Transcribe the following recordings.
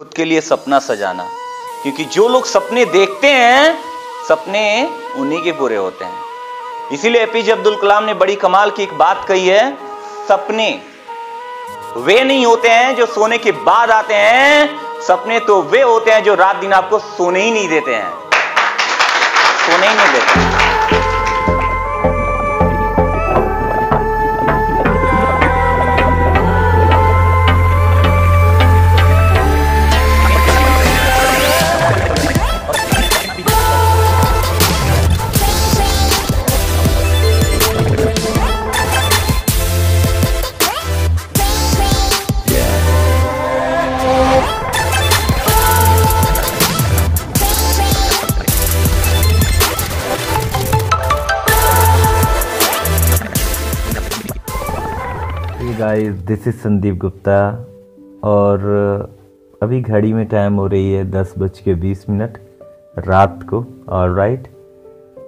खुद के लिए सपना सजाना, क्योंकि जो लोग सपने देखते हैं सपने उन्हीं के पूरे होते हैं। इसीलिए एपीजे अब्दुल कलाम ने बड़ी कमाल की एक बात कही है, सपने वे नहीं होते हैं जो सोने के बाद आते हैं, सपने तो वे होते हैं जो रात दिन आपको सोने ही नहीं देते हैं, सोने ही नहीं देते हैं। Guys, this is Sandeep Gupta और अभी घड़ी में टाइम हो रही है 10:20 रात को। ऑलराइट,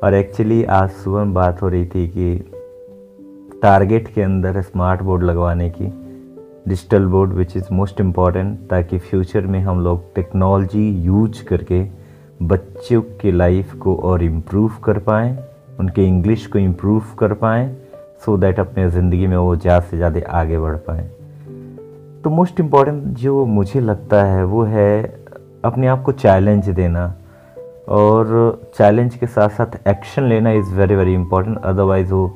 और एक्चुअली आज सुबह में बात हो रही थी कि टारगेट के अंदर स्मार्ट बोर्ड लगवाने की, digital board which is most important, ताकि फ्यूचर में हम लोग टेक्नोलॉजी यूज करके बच्चों की लाइफ को और इम्प्रूव कर पाएँ, उनके इंग्लिश को इम्प्रूव कर पाएँ, सो दैट अपने ज़िंदगी में वो ज़्यादा से ज़्यादा आगे बढ़ पाएँ। तो मोस्ट इम्पॉर्टेंट जो मुझे लगता है वो है अपने आप को चैलेंज देना, और चैलेंज के साथ साथ एक्शन लेना is very very important, otherwise वो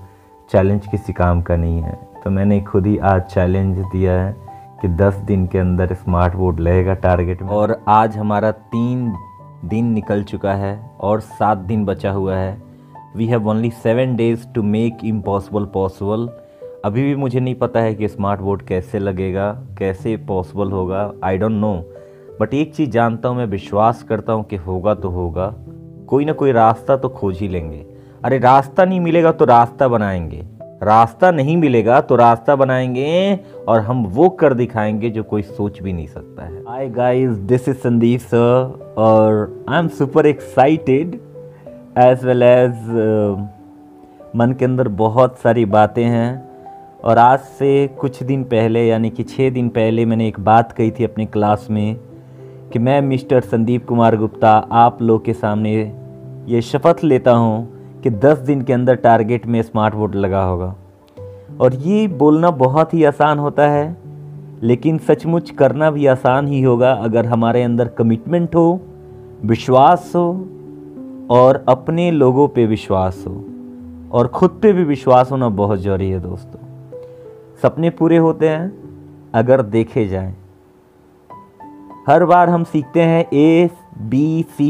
चैलेंज किसी काम का नहीं है। तो मैंने खुद ही आज चैलेंज दिया है कि 10 दिन के अंदर स्मार्ट बोर्ड लगेगा टारगेट में, और आज हमारा 3 दिन निकल चुका है और 7 दिन बचा हुआ है। We have only 7 days to make impossible possible. अभी भी मुझे नहीं पता है कि स्मार्ट बोर्ड कैसे लगेगा, कैसे पॉसिबल होगा, आई डोंट नो, बट एक चीज़ जानता हूँ, मैं विश्वास करता हूँ कि होगा तो होगा, कोई ना कोई रास्ता तो खोज ही लेंगे। अरे रास्ता नहीं मिलेगा तो रास्ता बनाएंगे, रास्ता नहीं मिलेगा तो रास्ता बनाएंगे, और हम वो कर दिखाएंगे जो कोई सोच भी नहीं सकता है। Hi guys, this is Sandeep sir और I am super excited as well as मन के अंदर बहुत सारी बातें हैं। और आज से कुछ दिन पहले, यानी कि 6 दिन पहले, मैंने एक बात कही थी अपनी क्लास में कि मैं मिस्टर संदीप कुमार गुप्ता आप लोग के सामने ये शपथ लेता हूँ कि 10 दिन के अंदर टारगेट में स्मार्ट बोर्ड लगा होगा। और ये बोलना बहुत ही आसान होता है, लेकिन सचमुच करना भी आसान ही होगा अगर हमारे अंदर कमिटमेंट हो, विश्वास हो, और अपने लोगों पे विश्वास हो, और ख़ुद पे भी विश्वास होना बहुत ज़रूरी है दोस्तों। सपने पूरे होते हैं अगर देखे जाएं। हर बार हम सीखते हैं ABC,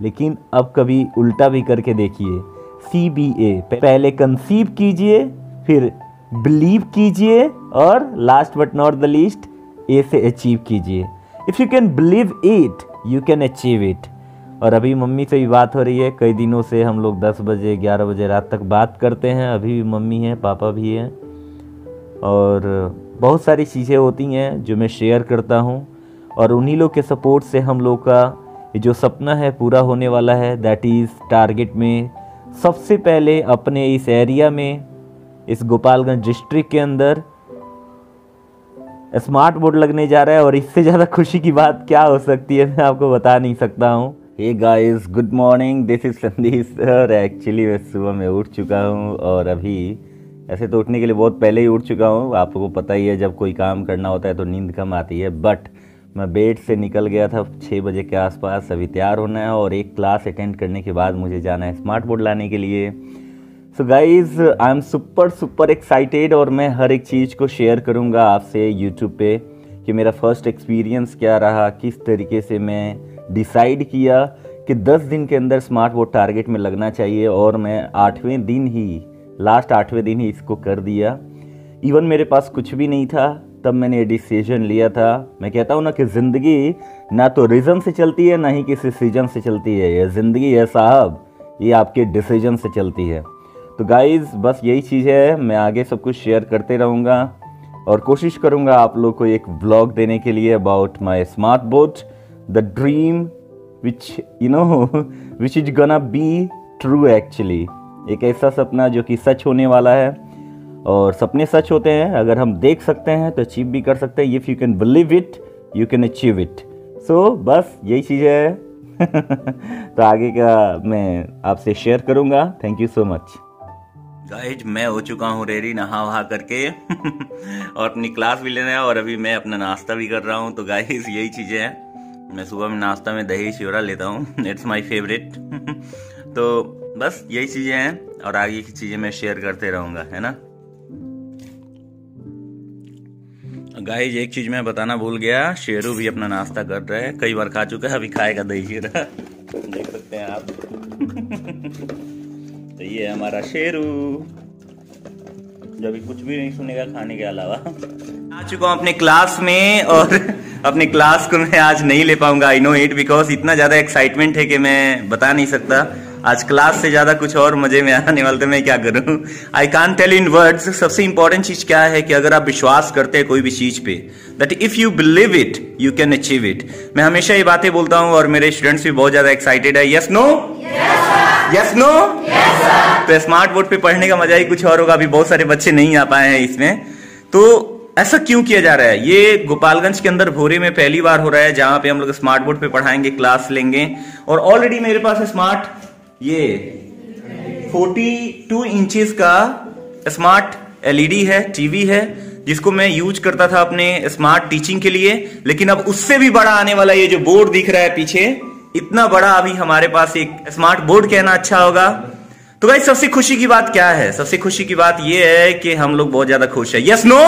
लेकिन अब कभी उल्टा भी करके देखिए, CBA। पहले कंसीव कीजिए, फिर बिलीव कीजिए, और last but not the least A से अचीव कीजिए। If you can believe it you can achieve it. और अभी मम्मी से भी बात हो रही है, कई दिनों से हम लोग 10 बजे 11 बजे रात तक बात करते हैं। अभी भी मम्मी हैं, पापा भी हैं, और बहुत सारी चीज़ें होती हैं जो मैं शेयर करता हूं, और उन्हीं लोग के सपोर्ट से हम लोग का जो सपना है पूरा होने वाला है। दैट इज़ टारगेट में सबसे पहले अपने इस एरिया में, इस गोपालगंज डिस्ट्रिक्ट के अंदर स्मार्ट बोर्ड लगने जा रहा है। और इससे ज़्यादा खुशी की बात क्या हो सकती है, मैं आपको बता नहीं सकता हूँ। Hey guys, good morning, this is Sandeep sir. Actually मैं सुबह में उठ चुका हूँ, और अभी ऐसे तो उठने के लिए बहुत पहले ही उठ चुका हूँ। आपको पता ही है जब कोई काम करना होता है तो नींद कम आती है, बट मैं बेड से निकल गया था 6 बजे के आसपास। अभी तैयार होना है और एक क्लास अटेंड करने के बाद मुझे जाना है स्मार्ट बोर्ड लाने के लिए। So guys, I am super excited, और मैं हर एक चीज़ को शेयर करूँगा आपसे यूट्यूब पे कि मेरा फर्स्ट एक्सपीरियंस क्या रहा, किस तरीके से मैं डिसाइड किया कि 10 दिन के अंदर स्मार्ट बोर्ड टारगेट में लगना चाहिए, और मैं लास्ट 8वें दिन ही इसको कर दिया। इवन मेरे पास कुछ भी नहीं था तब मैंने ये डिसीजन लिया था। मैं कहता हूँ ना कि ज़िंदगी ना तो रीज़न से चलती है, ना ही किसी सीजन से चलती है। ये ज़िंदगी है साहब, ये आपके डिसीजन से चलती है। तो गाइज़, बस यही चीज़ है, मैं आगे सब कुछ शेयर करते रहूँगा, और कोशिश करूँगा आप लोग को एक व्लॉग देने के लिए about my smart board, the dream which is gonna be true actually. एक ऐसा सपना जो कि सच होने वाला है, और सपने सच होते हैं, अगर हम देख सकते हैं तो अचीव भी कर सकते हैं। If you can believe it you can achieve it. So बस यही चीज़ है। तो आगे का मैं आपसे शेयर करूँगा। Thank you so much. Guys मैं हो चुका हूँ रेडी नहा वहा करके और अपनी क्लास भी लेना है और अभी मैं अपना नाश्ता भी कर रहा हूँ। तो गाइज यही चीज़ें हैं, मैं सुबह में नाश्ता में दही चिवड़ा लेता हूँ, इट्स माय फेवरेट। तो बस यही चीज़ें हैं और आगे की चीज़ें मैं शेयर करते रहूँगा, है ना। गाइज एक चीज़ मैं बताना भूल गया, शेरू भी अपना नाश्ता कर रहा है, कई बार खा चुका है, अभी खाएगा दही चिवड़ा, देख सकते हैं आप। तो ये है हमारा शेरू, जो अभी कुछ भी नहीं सुनेगा खाने के अलावा। आ चुका हूँ अपने क्लास में और अपने क्लास को मैं आज नहीं ले पाऊंगा, आई नो इट, बिकॉज इतना ज्यादा एक्साइटमेंट है कि मैं बता नहीं सकता। आज क्लास से ज्यादा कुछ और मजे में आने वाले थे, मैं क्या करूं, I can't tell in words. सबसे इंपॉर्टेंट चीज क्या है कि अगर आप विश्वास करते हैं कोई भी चीज पे, that if you believe it you can achieve it. मैं हमेशा ये बातें बोलता हूं और मेरे स्टूडेंट्स भी बहुत ज्यादा एक्साइटेड है। Yes no, yes no. तो स्मार्ट बोर्ड पे पढ़ने का मजा ही कुछ और होगा। अभी बहुत सारे बच्चे नहीं आ पाए हैं इसमें, तो ऐसा क्यों किया जा रहा है? ये गोपालगंज के अंदर भोरे में पहली बार हो रहा है जहां पे हम लोग स्मार्ट बोर्ड पे पढ़ाएंगे, क्लास लेंगे। और ऑलरेडी मेरे पास स्मार्ट ये 42 इंचेस का स्मार्ट एलईडी है, टीवी है, जिसको मैं यूज करता था अपने स्मार्ट टीचिंग के लिए। लेकिन अब उससे भी बड़ा आने वाला ये जो बोर्ड दिख रहा है पीछे, इतना बड़ा अभी हमारे पास एक स्मार्ट बोर्ड कहना अच्छा होगा। तो गाइस सबसे खुशी की बात क्या है? सबसे खुशी की बात ये है कि हम लोग बहुत ज्यादा खुश है। Yes no?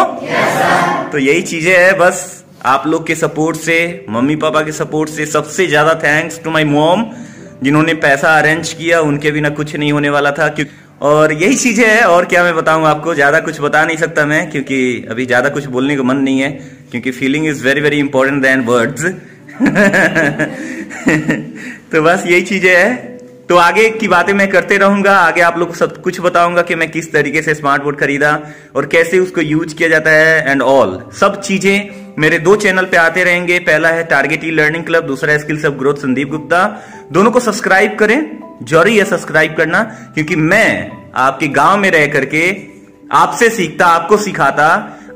तो यही चीजें है, बस आप लोग के सपोर्ट से, मम्मी पापा के सपोर्ट से। सबसे ज्यादा थैंक्स टू माय मॉम जिन्होंने पैसा अरेंज किया, उनके बिना कुछ नहीं होने वाला था। और यही चीजें है, और क्या मैं बताऊं आपको, ज्यादा कुछ बता नहीं सकता मैं, क्योंकि अभी ज्यादा कुछ बोलने का मन नहीं है, क्योंकि feeling is very very important than words. तो बस यही चीजें है। तो आगे की बातें मैं करते रहूंगा, आगे आप लोग को सब कुछ बताऊंगा कि मैं किस तरीके से स्मार्ट बोर्ड खरीदा और कैसे उसको यूज किया जाता है एंड ऑल। सब चीजें मेरे 2 चैनल पे आते रहेंगे। पहला है टारगेट ई लर्निंग क्लब, दूसरा है skills of growth Sandeep Gupta. दोनों को सब्सक्राइब करें, जरूरी है सब्सक्राइब करना, क्योंकि मैं आपके गांव में रह करके आपसे सीखता, आपको सिखाता,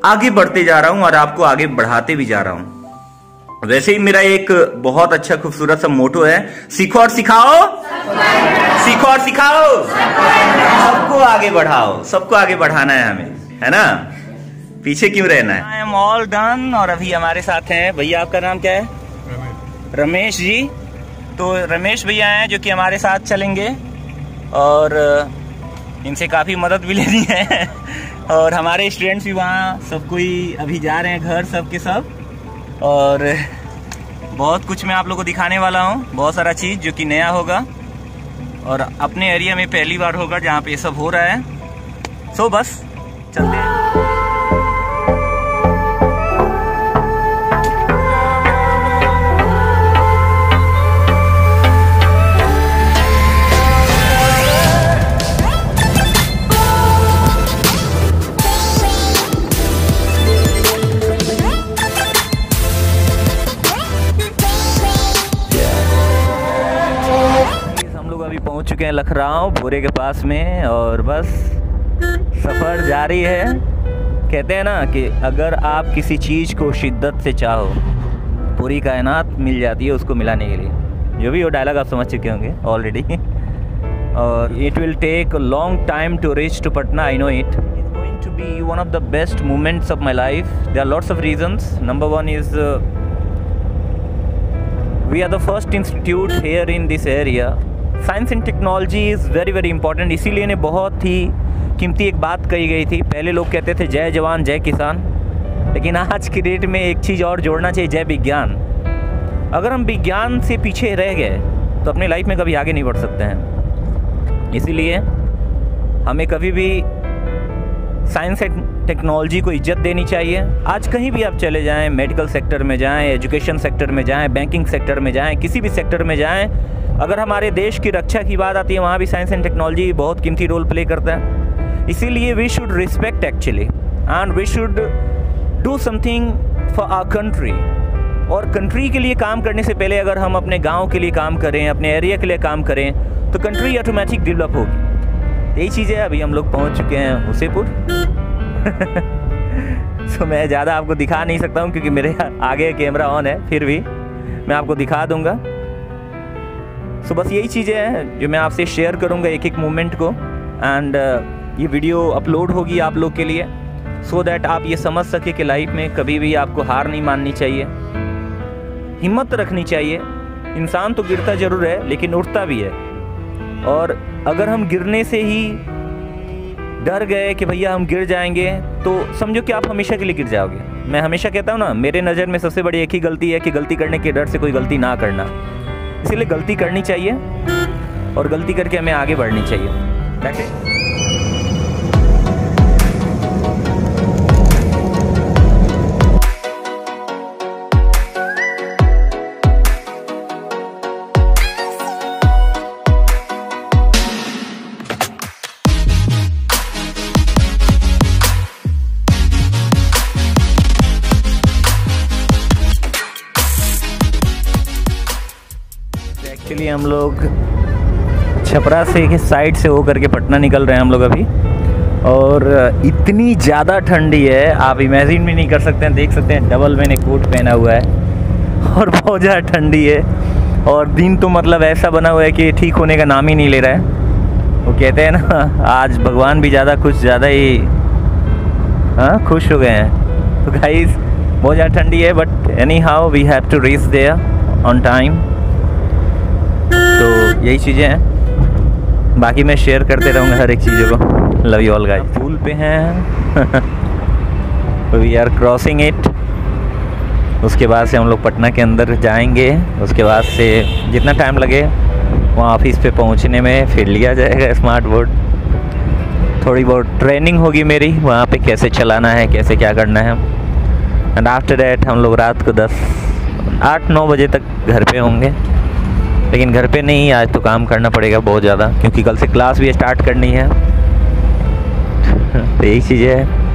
आगे बढ़ते जा रहा हूं और आपको आगे बढ़ाते भी जा रहा हूं। वैसे ही मेरा एक बहुत अच्छा खूबसूरत सा मोटो है, सीखो और सिखाओ, सीखो और सिखाओ, सबको आगे बढ़ाओ। सबको आगे बढ़ाना है हमें, है ना, पीछे क्यों रहना है। I am all done. और अभी हमारे साथ हैं भैया, आपका नाम क्या है? रमेश जी। तो रमेश भैया हैं जो कि हमारे साथ चलेंगे और इनसे काफी मदद भी लेनी है। और हमारे स्टूडेंट्स भी वहाँ सब कोई अभी जा रहे हैं घर, सब के सब। और बहुत कुछ मैं आप लोगों को दिखाने वाला हूँ, बहुत सारा चीज जो कि नया होगा और अपने एरिया में पहली बार होगा जहाँ पे ये सब हो रहा है। सो बस चलते हैं। पहुंच चुके हैं लखराव भोरे के पास में और बस सफ़र जारी है। कहते हैं ना कि अगर आप किसी चीज़ को शिद्दत से चाहो, पूरी कायनात मिल जाती है उसको मिलाने के लिए। जो भी वो डायलॉग आप समझ चुके होंगे ऑलरेडी। और it will take a long time to reach to Patna, I know it. It's going to be one of the best moments of my life. There are lots of reasons. Number 1 is we are the first institute here in this area. Science and technology is very very important. इसीलिए ने बहुत ही कीमती एक बात कही गई थी। पहले लोग कहते थे जय जवान जय किसान, लेकिन आज की डेट में एक चीज़ और जोड़ना चाहिए, जय विज्ञान। अगर हम विज्ञान से पीछे रह गए तो अपने लाइफ में कभी आगे नहीं बढ़ सकते हैं। इसीलिए हमें कभी भी साइंस एंड टेक्नोलॉजी को इज्जत देनी चाहिए। आज कहीं भी आप चले जाएं, मेडिकल सेक्टर में जाएं, एजुकेशन सेक्टर में जाएं, बैंकिंग सेक्टर में जाएं, किसी भी सेक्टर में जाएं, अगर हमारे देश की रक्षा की बात आती है वहाँ भी साइंस एंड टेक्नोलॉजी बहुत कीमती रोल प्ले करता है। इसीलिए we should respect actually and we should do something for our country. और कंट्री के लिए काम करने से पहले अगर हम अपने गांव के लिए काम करें, अपने एरिया के लिए काम करें, तो कंट्री ऑटोमेटिक डेवलप होगी। यही चीज़ है। अभी हम लोग पहुंच चुके हैं हुसेपुर। तो मैं ज़्यादा आपको दिखा नहीं सकता हूं क्योंकि मेरे आगे कैमरा ऑन है, फिर भी मैं आपको दिखा दूंगा। सो बस यही चीज़ें हैं जो मैं आपसे शेयर करूंगा एक एक मोमेंट को। एंड ये वीडियो अपलोड होगी आप लोग के लिए, सो दैट आप ये समझ सके कि लाइफ में कभी भी आपको हार नहीं माननी चाहिए, हिम्मत रखनी चाहिए। इंसान तो गिरता ज़रूर है लेकिन उठता भी है। और अगर हम गिरने से ही डर गए कि भैया हम गिर जाएंगे, तो समझो कि आप हमेशा के लिए गिर जाओगे। मैं हमेशा कहता हूँ ना, मेरे नज़र में सबसे बड़ी एक ही गलती है कि गलती करने के डर से कोई गलती ना करना। इसीलिए गलती करनी चाहिए और गलती करके हमें आगे बढ़नी चाहिए। That's it? एक्चुअली हम लोग छपरा से के साइड से होकर के पटना निकल रहे हैं हम लोग अभी, और इतनी ज़्यादा ठंडी है आप इमेजिन भी नहीं कर सकते हैं। देख सकते हैं डबल मैंने कोट पहना हुआ है और बहुत ज़्यादा ठंडी है। और दिन तो मतलब ऐसा बना हुआ है कि ठीक होने का नाम ही नहीं ले रहा है। वो कहते हैं ना, आज भगवान भी कुछ ज़्यादा ही खुश हो गए हैं। तो गाइस बहुत ज़्यादा ठंडी है, but anyhow we have to reach there on time. तो यही चीज़ें हैं, बाकी मैं शेयर करते रहूँगा हर एक चीज़ों को। Love you all guys. पुल पे हैं वी आर क्रॉसिंग इट। उसके बाद से हम लोग पटना के अंदर जाएंगे। उसके बाद से जितना टाइम लगे वहाँ ऑफिस पे पहुँचने में फिर लिया जाएगा स्मार्ट बोर्ड। थोड़ी बहुत ट्रेनिंग होगी मेरी वहाँ पे, कैसे चलाना है, कैसे क्या करना है। एंड आफ्टर दैट हम लोग रात को 8-9 बजे तक घर पे होंगे। लेकिन घर पे नहीं, आज तो काम करना पड़ेगा बहुत ज़्यादा, क्योंकि कल से क्लास भी स्टार्ट करनी है। तो यही चीज़ें है।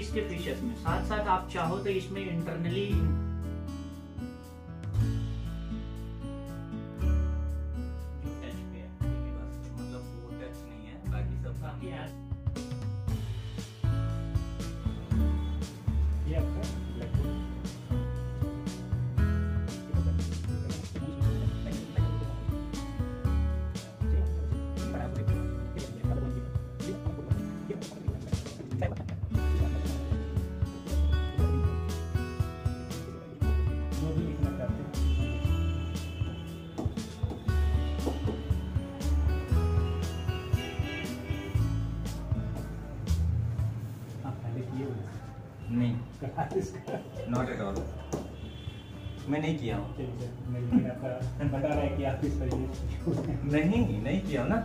इसके फीचर्स में साथ साथ आप चाहो तो इसमें इंटरनली मतलब वो टच नहीं है, बाकी सब बाकी है। ये आपका नहीं, नॉट एट ऑल, मैं नहीं किया हूँ। बता रहा है कि आप इस नहीं किया ना।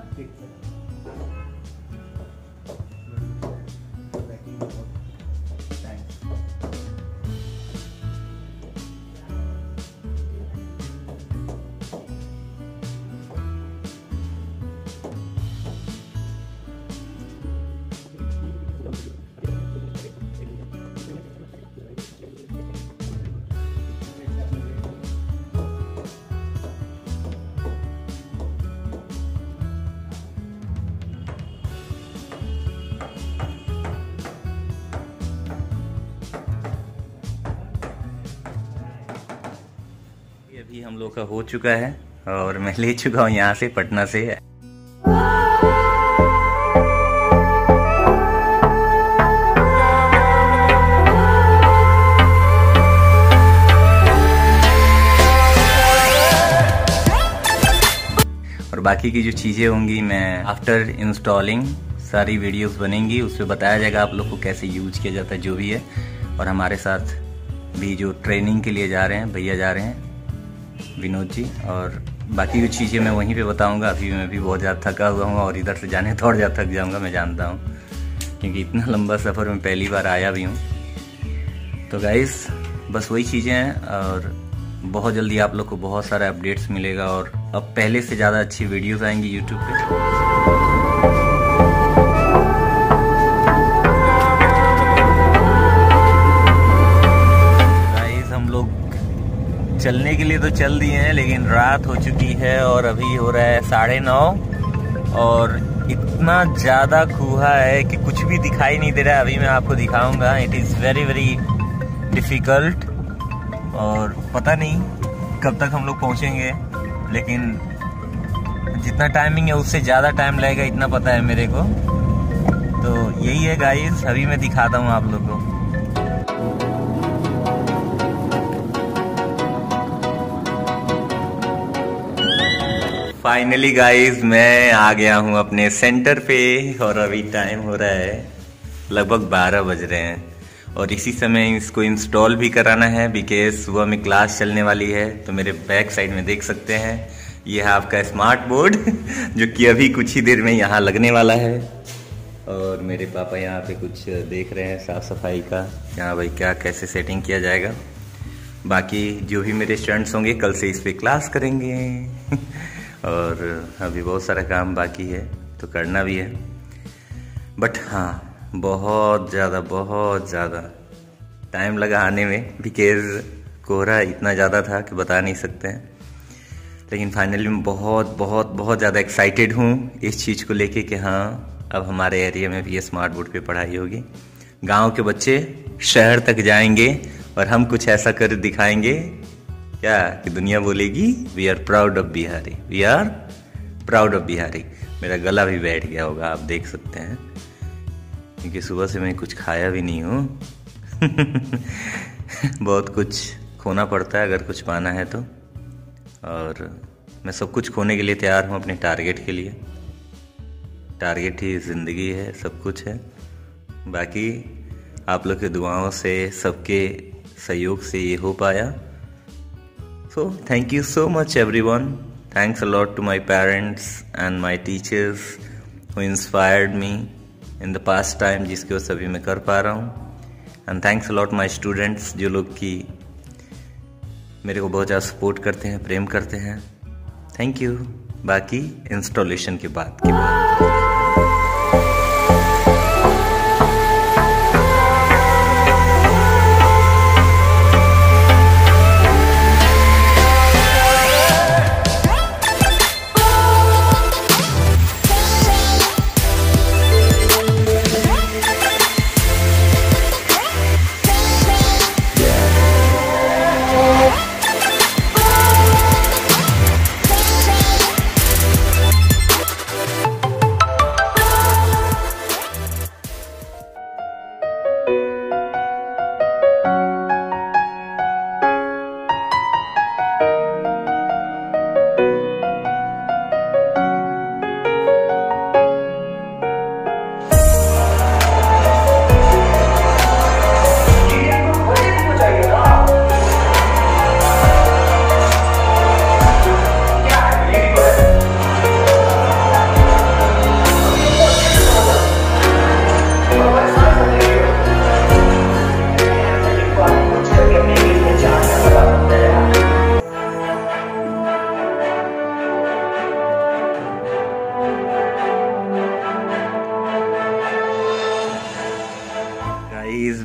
अभी हम लोग का हो चुका है और मैं ले चुका हूँ यहाँ से, पटना से। बाकी की जो चीज़ें होंगी मैं आफ्टर इंस्टॉलिंग सारी वीडियोस बनेंगी, उसमें बताया जाएगा आप लोग को कैसे यूज किया जाता है जो भी है। और हमारे साथ भी जो ट्रेनिंग के लिए जा रहे हैं भैया जा रहे हैं विनोद जी, और बाकी की चीज़ें मैं वहीं पे बताऊंगा। अभी मैं भी बहुत ज़्यादा थका हुआ हूँ और इधर से जाने थोड़ा ज़्यादा थक जाऊँगा, मैं जानता हूँ, क्योंकि इतना लंबा सफ़र मैं पहली बार आया भी हूँ। तो गाइस बस वही चीज़ें हैं, और बहुत जल्दी आप लोग को बहुत सारा अपडेट्स मिलेगा और अब पहले से ज़्यादा अच्छी वीडियोस आएंगी यूट्यूब पे। गाइस हम लोग चलने के लिए तो चल दिए हैं, लेकिन रात हो चुकी है और अभी हो रहा है 9:30 और इतना ज़्यादा कुहा है कि कुछ भी दिखाई नहीं दे रहा है। अभी मैं आपको दिखाऊंगा। It is very very difficult और पता नहीं कब तक हम लोग पहुँचेंगे, लेकिन जितना टाइमिंग है उससे ज़्यादा टाइम लगेगा, इतना पता है मेरे को। तो यही है गाइस, अभी मैं दिखाता हूँ आप लोग को। फाइनली गाइस मैं आ गया हूँ अपने सेंटर पे और अभी टाइम हो रहा है लगभग 12 बज रहे हैं और इसी समय इसको इंस्टॉल भी कराना है, बिकॉज सुबह में क्लास चलने वाली है। तो मेरे बैक साइड में देख सकते हैं ये है आपका स्मार्ट बोर्ड जो कि अभी कुछ ही देर में यहाँ लगने वाला है। और मेरे पापा यहाँ पे कुछ देख रहे हैं साफ सफाई का, यहाँ भाई क्या कैसे सेटिंग किया जाएगा। बाकी जो भी मेरे स्टूडेंट्स होंगे कल से इस पर क्लास करेंगे और अभी बहुत सारा काम बाकी है तो करना भी है। बट हाँ बहुत ज़्यादा टाइम लगा आने में, बिकॉज कोहरा इतना ज़्यादा था कि बता नहीं सकते हैं। लेकिन फाइनली मैं बहुत ज़्यादा एक्साइटेड हूँ इस चीज़ को लेके कि हाँ अब हमारे एरिया में भी ये स्मार्ट बोर्ड पे पढ़ाई होगी। गांव के बच्चे शहर तक जाएंगे और हम कुछ ऐसा कर दिखाएंगे क्या कि दुनिया बोलेगी we are proud of Bihari, we are proud of Bihari. मेरा गला भी बैठ गया होगा, आप देख सकते हैं, क्योंकि सुबह से मैं कुछ खाया भी नहीं हूँ बहुत कुछ खोना पड़ता है अगर कुछ पाना है तो, और मैं सब कुछ खोने के लिए तैयार हूँ अपने टारगेट के लिए। टारगेट ही ज़िंदगी है, सब कुछ है। बाकी आप लोग के दुआओं से सबके सहयोग से ये हो पाया। So thank you so much everyone. Thanks a lot to my parents and my teachers who inspired me in the past time, जिसके वो सभी मैं कर पा रहा हूँ। And thanks a lot my students जो लोग की मेरे को बहुत ज़्यादा सपोर्ट करते हैं, प्रेम करते हैं। Thank you. बाकी इंस्टॉलेशन के बाद की बात।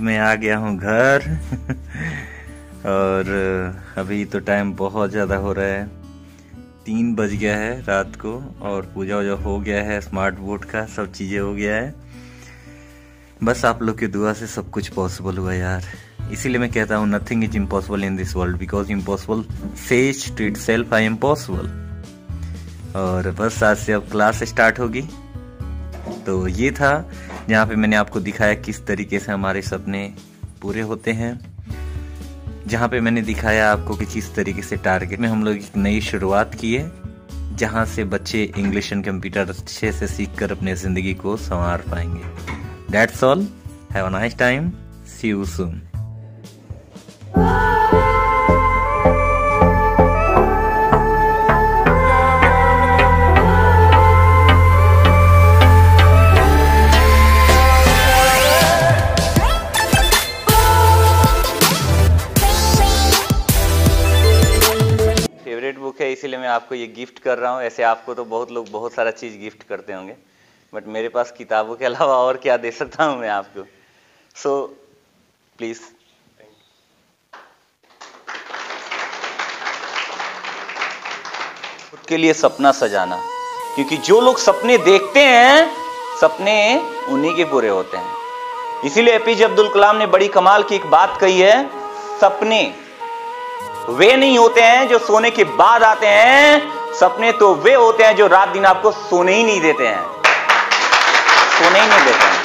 मैं आ गया हूँ घर और अभी तो टाइम बहुत ज़्यादा हो रहा है, 3 बज गया है रात को और पूजा वूजा हो गया है, स्मार्ट बोर्ड का सब चीज़ें हो गया है। बस आप लोग की दुआ से सब कुछ पॉसिबल हुआ यार। इसीलिए मैं कहता हूँ nothing is impossible in this world, because impossible says to itself I am possible. और बस आज से अब क्लास स्टार्ट होगी। तो ये था जहाँ पे मैंने आपको दिखाया किस तरीके से हमारे सपने पूरे होते हैं, जहाँ पे मैंने दिखाया आपको कि किस तरीके से टारगेट में हम लोग एक नई शुरुआत की है जहां से बच्चे इंग्लिश एंड कंप्यूटर अच्छे से सीखकर अपने ज़िंदगी को संवार पाएंगे। That's all, have a nice time, see you soon. Favourite book है, इसीलिए मैं आपको ये गिफ्ट कर रहा हूँ। ऐसे आपको तो बहुत लोग बहुत सारा चीज़ गिफ्ट करते होंगे, बट मेरे पास किताबों के अलावा और क्या दे सकता हूँ मैं आपको। So please. खुद के लिए सपना सजाना, क्योंकि जो लोग सपने देखते हैं सपने उन्हीं के पूरे होते हैं। इसीलिए एपीजे अब्दुल कलाम ने बड़ी कमाल की एक बात कही है, सपने वे नहीं होते हैं जो सोने के बाद आते हैं, सपने तो वे होते हैं जो रात दिन आपको सोने ही नहीं देते हैं, सोने ही नहीं देते हैं।